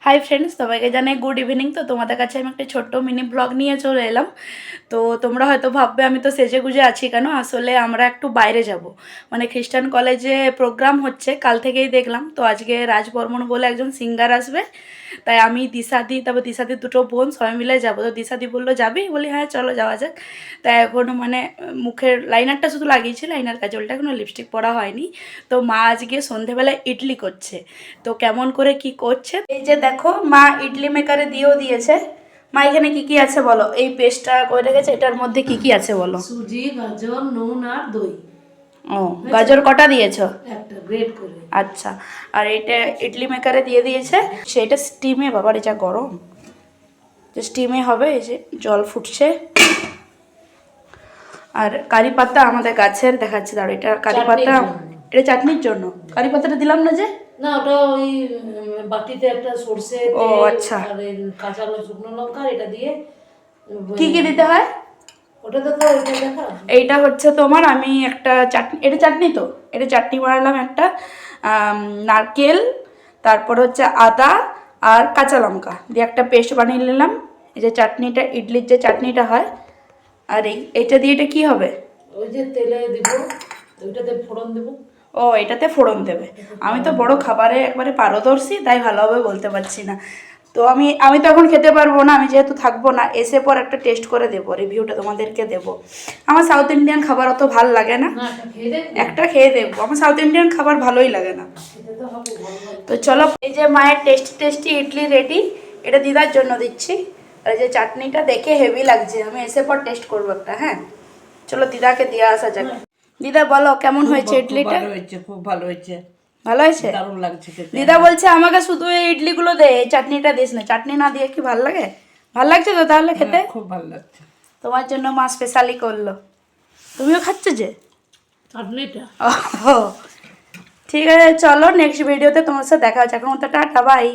Hi friends, সবাইকে জানাই good evening. তো তোমাদের কাছে আমি একটা ছোট্ট মিনি ব্লগ নিয়ে চলে এলাম। তো তোমরা হয়তো ভাববে আমি তো সেজে গুজে আছি কেন। আসলে আমরা একটু বাইরে যাব, মানে খ্রিস্টান কলেজে প্রোগ্রাম হচ্ছে, কাল থেকেই দেখলাম। তো আজকে রাজ বর্মন বলে একজন সিঙ্গার আসবে, তাই আমি দিশাদি, তারপর দিশাদির দুটো বোন সবাই মিলে যাবো। তো দিশাদি বললো যাবি, বলি হ্যাঁ চলো যাওয়া যাক। তাই এখন মানে মুখের লাইনারটা শুধু লাগিয়েছি, লাইনার কাজলটা এখনও লিপস্টিক পরা হয়নি। তো মা আজকে সন্ধেবেলায় ইডলি করছে। তো কেমন করে কি করছে, এই যে দেখো, মা ইডলি মেকারে দিয়েও দিয়েছে। মা এখানে কি কি আছে বলো, এই পেস্টটা করে রেখেছে, এটার মধ্যে কি কি আছে বলো। সুজি, গাজর, নুন আর দই। ও, গাজর কটা দিয়েছো? একটা গ্রেট করে। আচ্ছা, আর এটা ইডলি মেকারে দিয়ে দিয়েছে। সেটা স্টিমে, বাবার এটা গরম, যে স্টিমে হবে। এই যে জল ফুটছে। আর কারি পাতা আমাদের গাছের দেখাচ্ছে, দাঁড়ো, এটা কারি পাতা, এটা চাটনির জন্য। কারি পাতাটা দিলাম না যে, না ওটা ওই বাটিতে একটা সরষে ও তেল আচ্ছা, আর কাঁচা শুকনো লঙ্কা এটা দিয়ে কি কি দিতে হয় ওটাতে তো ওইটা দেখা। এইটা হচ্ছে তোমার, আমি একটা চাটনি, এটা চাটনি, তো এটা চাটনি বানালাম একটা, নারকেল, তারপর হচ্ছে আদা আর কাঁচা লঙ্কা দিয়ে একটা পেস্ট বানিয়ে নিলাম। এই যে চাটনিটা, ইডলির যে চাটনিটা হয়। আর এইটা দিয়ে এটা কী হবে? ওই যে তেলে দিব, ওইটাতে ফোড়ন দেব। ও, এটাতে ফোড়ন দেবে। আমি তো বড় খাবারে একবারে পারদর্শী, তাই ভালোভাবে বলতে পারছি না। তো আমি তো এখন খেতে পারবো না, আমি যেহেতু থাকবো না, এসে পর একটা টেস্ট করে দেবো, রিভিউটা তোমাদেরকে দেবো। আমার সাউথ ইন্ডিয়ান খাবার অত ভাল লাগে না, একটা খেয়ে দেখবো। আমার সাউথ ইন্ডিয়ান খাবার ভালোই লাগে না। তো চলো, এই যে মায়ের টেস্টি ইডলি রেডি, এটা দিদার জন্য দিচ্ছি। আর এই যে চাটনিটা দেখে হেভি লাগছে, আমি এসে পর টেস্ট করবো একটা। হ্যাঁ চলো, দিদাকে দিয়ে আসা যাক। দিদা বলো কেমন হয়েছে ইডলিটা? ভালো হয়েছে, খুব ভালো হয়েছে। ভালো হয়েছে, দারুণ লাগছে খেতে। দিদা বলছে আমাকে শুধু এই ইডলিগুলো দে, এই চাটনিটা দিস না। চাটনি না দিয়ে কি ভাল লাগে? ভাল লাগছে তো তাহলে খেতে? খুব ভালো লাগছে। তোমার জন্য মা স্পেশালি করলো। তুমিও খাচ্ছ যে চাটনিটা? ও, ঠিক আছে, চলো নেক্সট ভিডিওতে তোমার সাথে দেখা হচ্ছে। এখন তো টাটা, বাই।